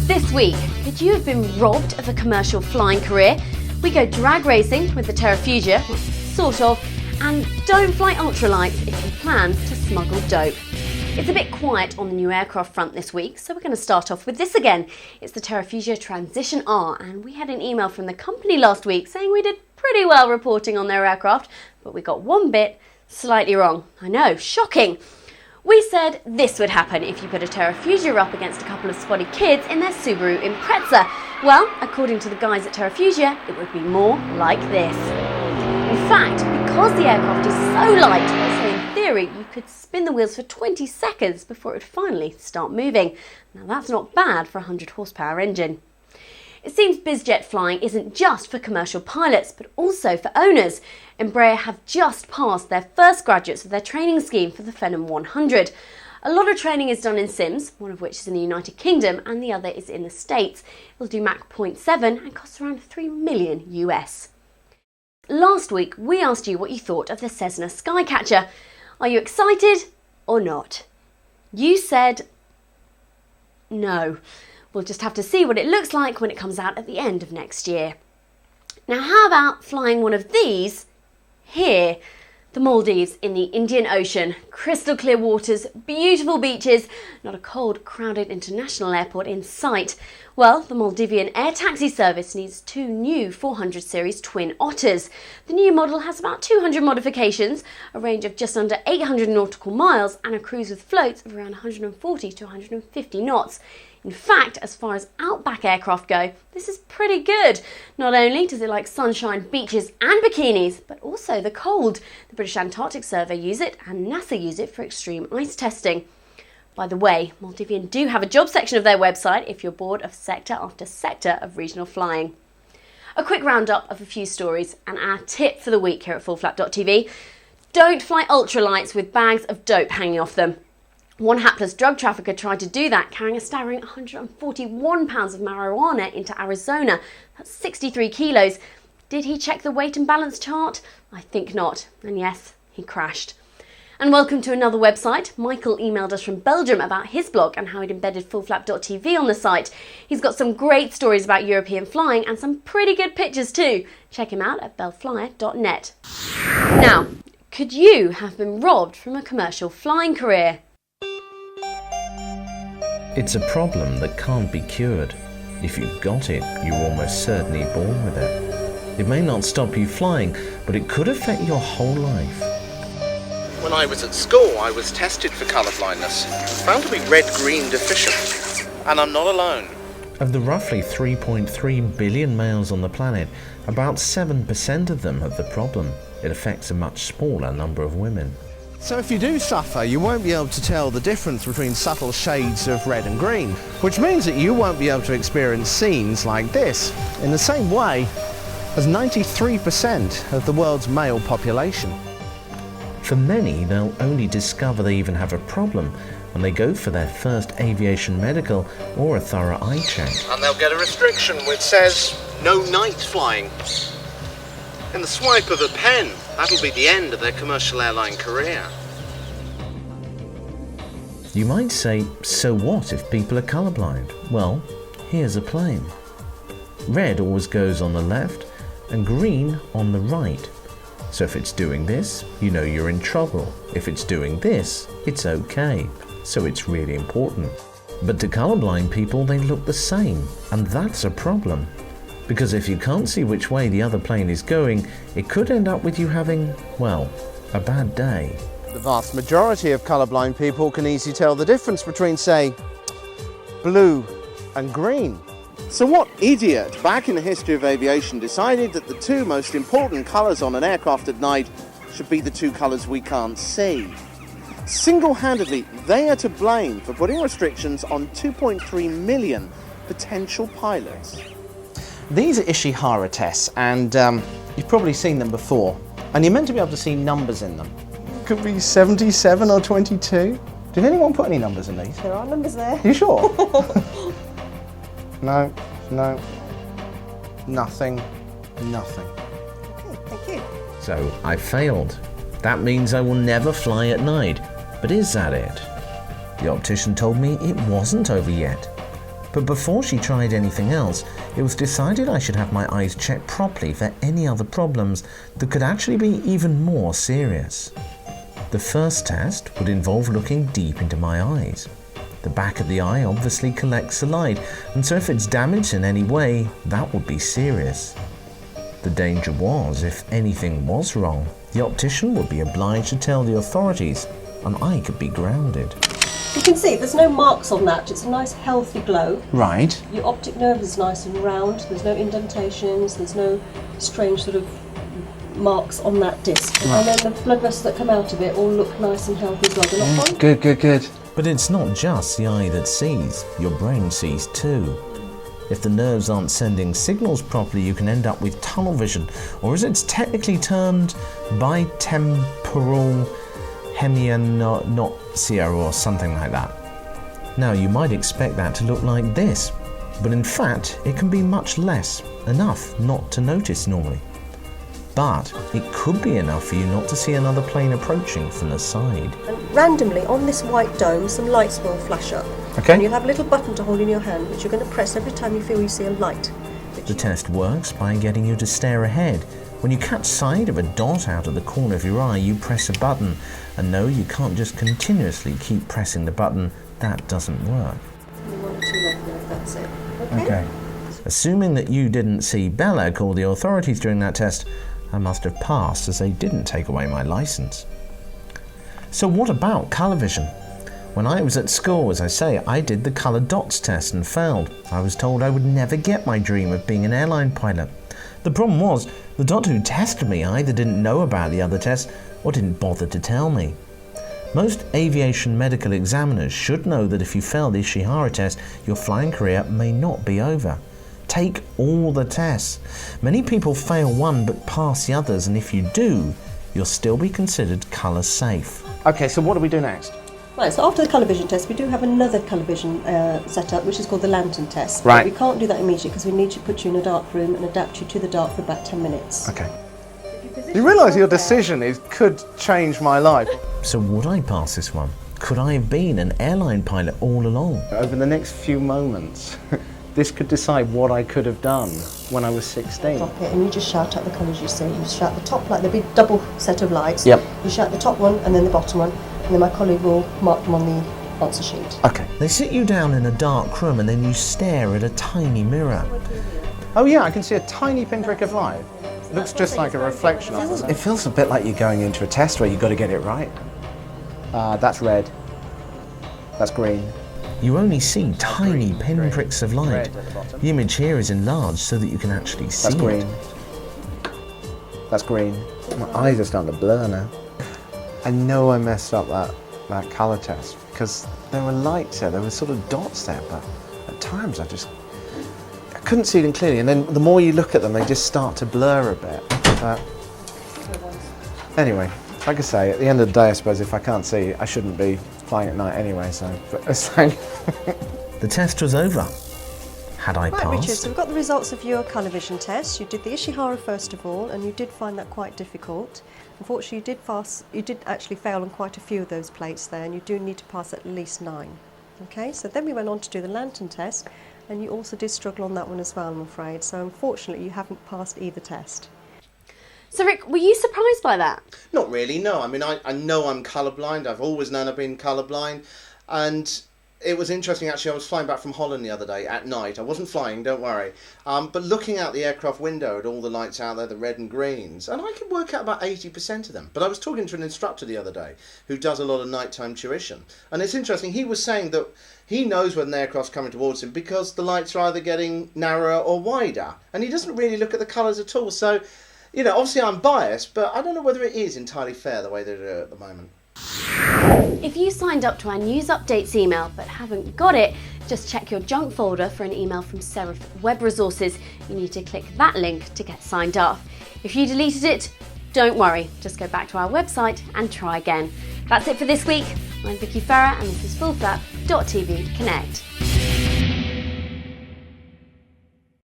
This week, could you have been robbed of a commercial flying career? We go drag racing with the Terrafugia, sort of, and don't fly ultralights if you plan to smuggle dope. It's a bit quiet on the new aircraft front this week, so we're going to start off with this again. It's the Terrafugia Transition R, and we had an email from the company last week saying we did pretty well reporting on their aircraft, but we got one bit slightly wrong. I know, shocking. We said this would happen if you put a Terrafugia up against a couple of spotty kids in their Subaru Impreza. Well, according to the guys at Terrafugia, it would be more like this. In fact, because the aircraft is so light, they say in theory you could spin the wheels for 20 seconds before it would finally start moving. Now that's not bad for a 100 horsepower engine. It seems bizjet flying isn't just for commercial pilots, but also for owners. Embraer have just passed their first graduates of their training scheme for the Phenom 100. A lot of training is done in sims, one of which is in the United Kingdom and the other is in the States. It'll do Mach 0.7 and costs around $3 million US. Last week, we asked you what you thought of the Cessna Skycatcher. Are you excited or not? You said no. We'll just have to see what it looks like when it comes out at the end of next year. Now, how about flying one of these here? The Maldives in the Indian Ocean, crystal clear waters, beautiful beaches, not a cold, crowded international airport in sight. Well, the Maldivian air taxi service needs two new 400 series twin Otters. The new model has about 200 modifications, a range of just under 800 nautical miles and a cruise with floats of around 140 to 150 knots. In fact, as far as outback aircraft go, this is pretty good. Not only does it like sunshine, beaches and bikinis, but also the cold. The British Antarctic Survey use it and NASA use it for extreme ice testing. By the way, Maldivian do have a job section of their website if you're bored of sector after sector of regional flying. A quick roundup of a few stories and our tip for the week here at fullflap.tv. Don't fly ultralights with bags of dope hanging off them. One hapless drug trafficker tried to do that, carrying a staggering 141 pounds of marijuana into Arizona. That's 63 kilos. Did he check the weight and balance chart? I think not. And yes, he crashed. And welcome to another website. Michael emailed us from Belgium about his blog and how he'd embedded fullflap.tv on the site. He's got some great stories about European flying and some pretty good pictures too. Check him out at bellflyer.net. Now, could you have been robbed from a commercial flying career? It's a problem that can't be cured. If you've got it, you're almost certainly born with it. It may not stop you flying, but it could affect your whole life. When I was at school, I was tested for colour blindness, found to be red-green deficient, and I'm not alone. Of the roughly 3.3 billion males on the planet, about 7% of them have the problem. It affects a much smaller number of women. So if you do suffer, you won't be able to tell the difference between subtle shades of red and green, which means that you won't be able to experience scenes like this, in the same way as 93% of the world's male population. For many, they'll only discover they even have a problem when they go for their first aviation medical or a thorough eye check. And they'll get a restriction which says, no night flying. In the swipe of a pen, that'll be the end of their commercial airline career. You might say, so what if people are colourblind? Well, here's a plane. Red always goes on the left and green on the right. So if it's doing this, you know you're in trouble. If it's doing this, it's okay. So it's really important. But to colourblind people, they look the same, and that's a problem. Because if you can't see which way the other plane is going, it could end up with you having, well, a bad day. The vast majority of colourblind people can easily tell the difference between, say, blue and green. So what idiot back in the history of aviation decided that the two most important colours on an aircraft at night should be the two colours we can't see? Single-handedly, they are to blame for putting restrictions on 2.3 million potential pilots. These are Ishihara tests, and you've probably seen them before. And you're meant to be able to see numbers in them. Could be 77 or 22. Did anyone put any numbers in these? There are numbers there. You sure? No, nothing. Okay, thank you. So So I failed. That means I will never fly at night. But is that it? The optician told me it wasn't over yet. But before she tried anything else, it was decided I should have my eyes checked properly for any other problems that could actually be even more serious. The first test would involve looking deep into my eyes. The back of the eye obviously collects the light, and so if it's damaged in any way, that would be serious. The danger was, if anything was wrong, the optician would be obliged to tell the authorities, and I could be grounded. You can see there's no marks on that. It's a nice healthy glow. Right. Your optic nerve is nice and round. There's no indentations. There's no strange sort of marks on that disc. Right. And then the blood vessels that come out of it all look nice and healthy as well. They're not fine. Good, good, good. But it's not just the eye that sees, your brain sees too. If the nerves aren't sending signals properly, you can end up with tunnel vision, or as it's technically termed, bitemporal hemianopsia or something like that. Now you might expect that to look like this, but in fact it can be much less, enough not to notice normally. But it could be enough for you not to see another plane approaching from the side. And randomly on this white dome, some lights will flash up. Okay. And you'll have a little button to hold in your hand, which you're going to press every time you feel you see a light. The test works by getting you to stare ahead. When you catch sight of a dot out of the corner of your eye, you press a button. And no, you can't just continuously keep pressing the button. That doesn't work. One or two left there, that's it. Okay. Assuming that you didn't see Bella call the authorities during that test, I must have passed, as they didn't take away my license. So what about colour vision? When I was at school, as I say, I did the colour dots test and failed. I was told I would never get my dream of being an airline pilot. The problem was, the doctor who tested me either didn't know about the other test or didn't bother to tell me. Most aviation medical examiners should know that if you fail the Ishihara test, your flying career may not be over. Take all the tests. Many people fail one but pass the others, and if you do, you'll still be considered colour safe. Okay, so what do we do next? Right, so after the colour vision test, we do have another colour vision setup, which is called the lantern test. Right. But we can't do that immediately because we need to put you in a dark room and adapt you to the dark for about 10 minutes. Okay. You realise your decision could change my life. So would I pass this one? Could I have been an airline pilot all along? Over the next few moments, this could decide what I could have done when I was 16. Drop it and you just shout out the colours you see. You shout the top, like the big double set of lights. Yep. You shout the top one and then the bottom one, and then my colleague will mark them on the answer sheet. Okay. They sit you down in a dark room and then you stare at a tiny mirror. Oh yeah, I can see a tiny pinprick of light. It looks just like a reflection of it. It feels a bit like you're going into a test where you've got to get it right. That's red. That's green. You only see tiny pinpricks of light. Red at the bottom. The image here is enlarged so that you can actually see That's green. it. That's green. My eyes are starting to blur now. I know I messed up that colour test because there were lights there, there were sort of dots there, but at times I couldn't see them clearly, and then the more you look at them, they just start to blur a bit. But anyway, like I say, at the end of the day, I suppose if I can't see, I shouldn't be flying at night anyway, so it's like... The test was over. Had I Right, Richard, passed? so we've got the results of your colour vision test. You did the Ishihara first of all, and you did find that quite difficult. Unfortunately, you did actually fail on quite a few of those plates there, and you do need to pass at least 9. Okay, so then we went on to do the lantern test, and you also did struggle on that one as well, I'm afraid. So unfortunately, you haven't passed either test. So Rick, were you surprised by that? Not really, no. I mean, I know I'm colourblind. I've always known I've been colourblind. And it was interesting, actually. I was flying back from Holland the other day at night. I wasn't flying, don't worry. But looking out the aircraft window at all the lights out there, the red and greens, and I could work out about 80% of them. But I was talking to an instructor the other day who does a lot of nighttime tuition. And it's interesting, he was saying that he knows when the aircraft's coming towards him because the lights are either getting narrower or wider. And he doesn't really look at the colours at all. So, you know, obviously I'm biased, but I don't know whether it is entirely fair the way they do it at the moment. If you signed up to our news updates email but haven't got it, just check your junk folder for an email from Seraph Web Resources. You need to click that link to get signed up. If you deleted it, don't worry, just go back to our website and try again. That's it for this week. I'm Vicky Farah and this is fullflap.tv Connect.